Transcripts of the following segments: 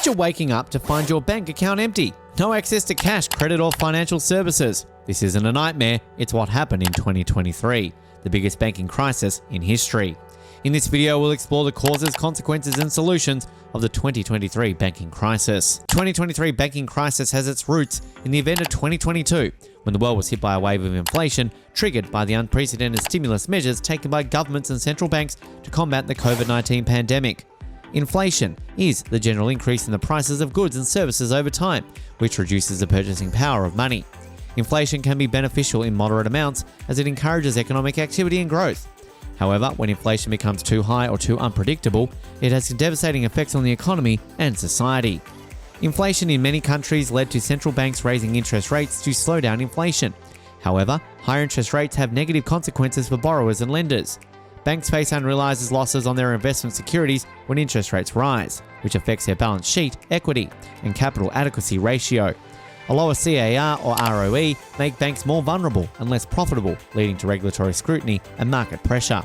Perhaps you're waking up to find your bank account empty. No access to cash, credit, or financial services. This isn't a nightmare, it's what happened in 2023, the biggest banking crisis in history. In this video, we'll explore the causes, consequences, and solutions of the 2023 banking crisis. 2023 banking crisis has its roots in the event of 2022, when the world was hit by a wave of inflation triggered by the unprecedented stimulus measures taken by governments and central banks to combat the COVID-19 pandemic. Inflation is the general increase in the prices of goods and services over time, which reduces the purchasing power of money. Inflation can be beneficial in moderate amounts as it encourages economic activity and growth. However, when inflation becomes too high or too unpredictable, it has devastating effects on the economy and society. Inflation in many countries led to central banks raising interest rates to slow down inflation. However, higher interest rates have negative consequences for borrowers and lenders. Banks face unrealized losses on their investment securities when interest rates rise, which affects their balance sheet, equity, and capital adequacy ratio. A lower CAR or ROE make banks more vulnerable and less profitable, leading to regulatory scrutiny and market pressure.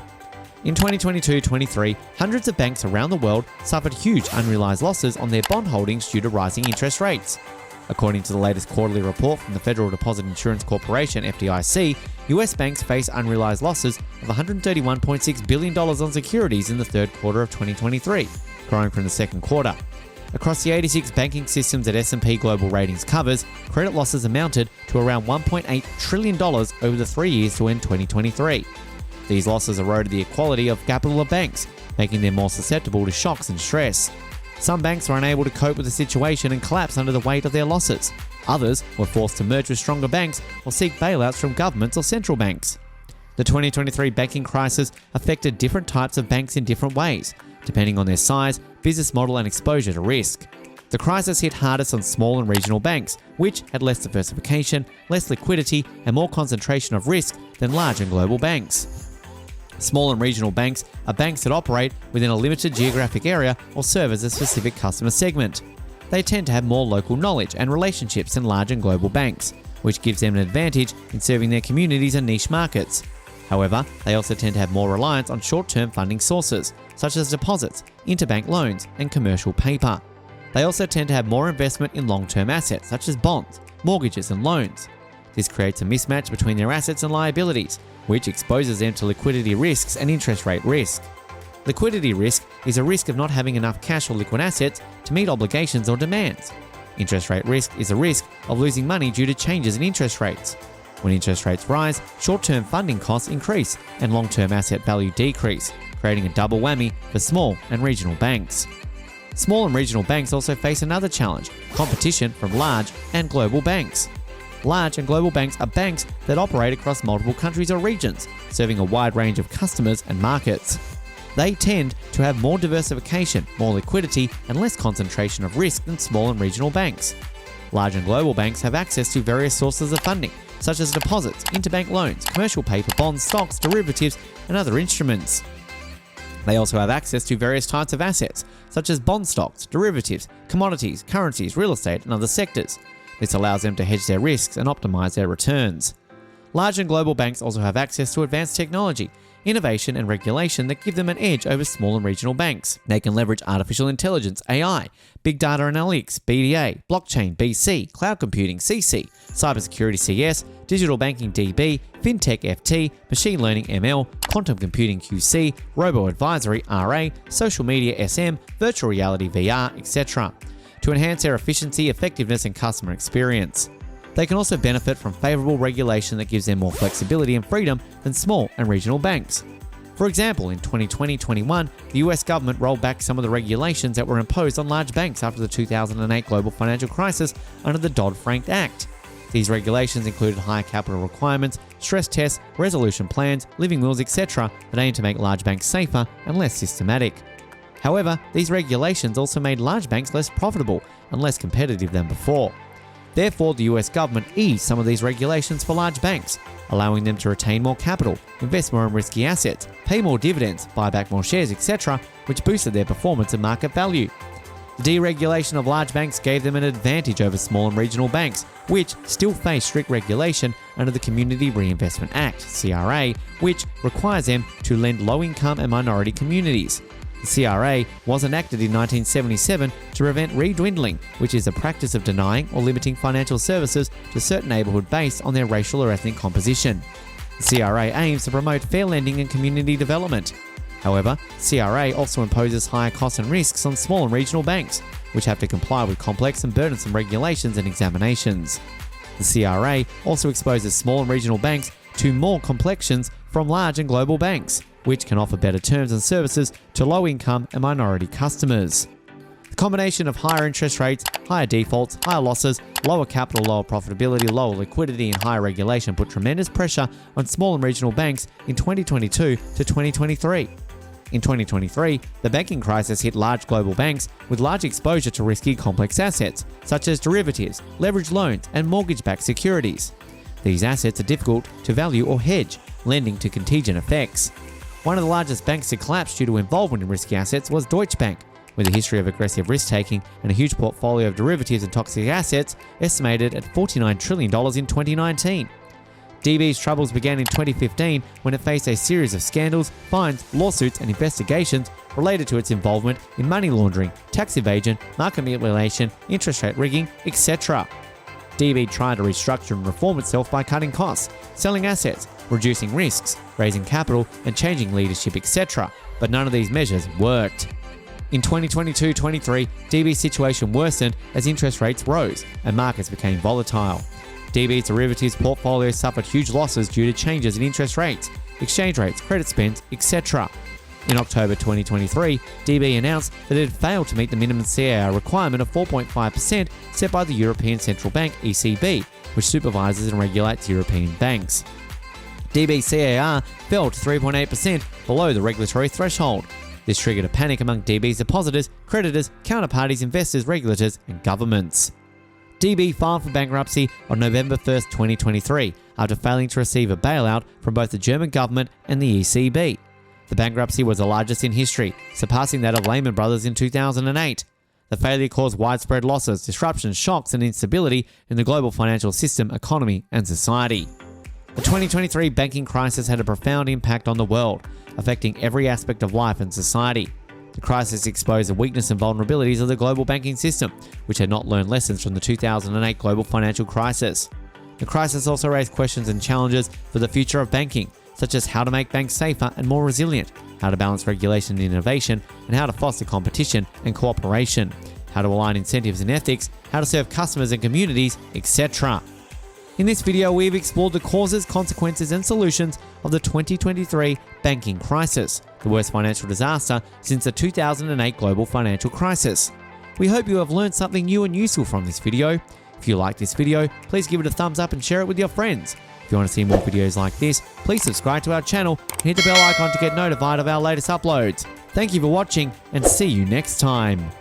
In 2022-23, hundreds of banks around the world suffered huge unrealized losses on their bond holdings due to rising interest rates. According to the latest quarterly report from the Federal Deposit Insurance Corporation (FDIC), US banks face unrealized losses of $131.6 billion on securities in the third quarter of 2023, growing from the second quarter. Across the 86 banking systems that S&P Global Ratings covers, credit losses amounted to around $1.8 trillion over the 3 years to end 2023. These losses eroded the quality of capital of banks, making them more susceptible to shocks and stress. Some banks were unable to cope with the situation and collapsed under the weight of their losses. Others were forced to merge with stronger banks or seek bailouts from governments or central banks. The 2023 banking crisis affected different types of banks in different ways, depending on their size, business model, and exposure to risk. The crisis hit hardest on small and regional banks, which had less diversification, less liquidity, and more concentration of risk than large and global banks. Small and regional banks are banks that operate within a limited geographic area or serve as a specific customer segment. They tend to have more local knowledge and relationships than large and global banks, which gives them an advantage in serving their communities and niche markets. However, they also tend to have more reliance on short-term funding sources, such as deposits, interbank loans, and commercial paper. They also tend to have more investment in long-term assets, such as bonds, mortgages, and loans. This creates a mismatch between their assets and liabilities, which exposes them to liquidity risks and interest rate risk. Liquidity risk is a risk of not having enough cash or liquid assets to meet obligations or demands. Interest rate risk is a risk of losing money due to changes in interest rates. When interest rates rise, short-term funding costs increase and long-term asset value decrease, creating a double whammy for small and regional banks. Small and regional banks also face another challenge: competition from large and global banks. Large and global banks are banks that operate across multiple countries or regions, serving a wide range of customers and markets. They tend to have more diversification, more liquidity, and less concentration of risk than small and regional banks. Large and global banks have access to various sources of funding, such as deposits, interbank loans, commercial paper, bonds, stocks, derivatives, and other instruments. They also have access to various types of assets, such as bond stocks, derivatives, commodities, currencies, real estate, and other sectors. This allows them to hedge their risks and optimize their returns. Large and global banks also have access to advanced technology, innovation, and regulation that give them an edge over small and regional banks. They can leverage artificial intelligence, AI, big data analytics, BDA, blockchain, BC, cloud computing, CC, cybersecurity, CS, digital banking, DB, fintech, FT, machine learning, ML, quantum computing, QC, robo-advisory, RA, social media, SM, virtual reality, VR, etc., to enhance their efficiency, effectiveness, and customer experience. They can also benefit from favorable regulation that gives them more flexibility and freedom than small and regional banks. For example, in 2020-21, the US government rolled back some of the regulations that were imposed on large banks after the 2008 global financial crisis under the Dodd-Frank Act. These regulations included higher capital requirements, stress tests, resolution plans, living wills, etc. that aim to make large banks safer and less systematic. However, these regulations also made large banks less profitable and less competitive than before. Therefore, the US government eased some of these regulations for large banks, allowing them to retain more capital, invest more in risky assets, pay more dividends, buy back more shares, etc., which boosted their performance and market value. The deregulation of large banks gave them an advantage over small and regional banks, which still face strict regulation under the Community Reinvestment Act, CRA, which requires them to lend low-income and minority communities. The CRA was enacted in 1977 to prevent redwindling, which is the practice of denying or limiting financial services to a certain neighbourhood based on their racial or ethnic composition. The CRA aims to promote fair lending and community development. However, CRA also imposes higher costs and risks on small and regional banks, which have to comply with complex and burdensome regulations and examinations. The CRA also exposes small and regional banks to more complexions from large and global banks, which can offer better terms and services to low-income and minority customers. The combination of higher interest rates, higher defaults, higher losses, lower capital, lower profitability, lower liquidity, and higher regulation put tremendous pressure on small and regional banks in 2022 to 2023. In 2023, the banking crisis hit large global banks with large exposure to risky complex assets, such as derivatives, leveraged loans, and mortgage-backed securities. These assets are difficult to value or hedge, lending to contingent effects. One of the largest banks to collapse due to involvement in risky assets was Deutsche Bank, with a history of aggressive risk-taking and a huge portfolio of derivatives and toxic assets estimated at $49 trillion in 2019. DB's troubles began in 2015 when it faced a series of scandals, fines, lawsuits, and investigations related to its involvement in money laundering, tax evasion, market manipulation, interest rate rigging, etc. DB tried to restructure and reform itself by cutting costs, selling assets, reducing risks, raising capital, and changing leadership, etc. But none of these measures worked. In 2022-23, DB's situation worsened as interest rates rose and markets became volatile. DB's derivatives portfolio suffered huge losses due to changes in interest rates, exchange rates, credit spends, etc. In October 2023, DB announced that it had failed to meet the minimum CAR requirement of 4.5% set by the European Central Bank (ECB), which supervises and regulates European banks. DB CAR fell to 3.8% below the regulatory threshold. This triggered a panic among DB's depositors, creditors, counterparties, investors, regulators, and governments. DB filed for bankruptcy on November 1, 2023, after failing to receive a bailout from both the German government and the ECB. The bankruptcy was the largest in history, surpassing that of Lehman Brothers in 2008. The failure caused widespread losses, disruptions, shocks, and instability in the global financial system, economy, and society. The 2023 banking crisis had a profound impact on the world, affecting every aspect of life and society. The crisis exposed the weakness and vulnerabilities of the global banking system, which had not learned lessons from the 2008 global financial crisis. The crisis also raised questions and challenges for the future of banking, such as how to make banks safer and more resilient, how to balance regulation and innovation, and how to foster competition and cooperation, how to align incentives and ethics, how to serve customers and communities, etc. In this video, we've explored the causes, consequences, and solutions of the 2023 banking crisis, the worst financial disaster since the 2008 global financial crisis. We hope you have learned something new and useful from this video. If you like this video, please give it a thumbs up and share it with your friends. If you want to see more videos like this, please subscribe to our channel and hit the bell icon to get notified of our latest uploads. Thank you for watching, and see you next time.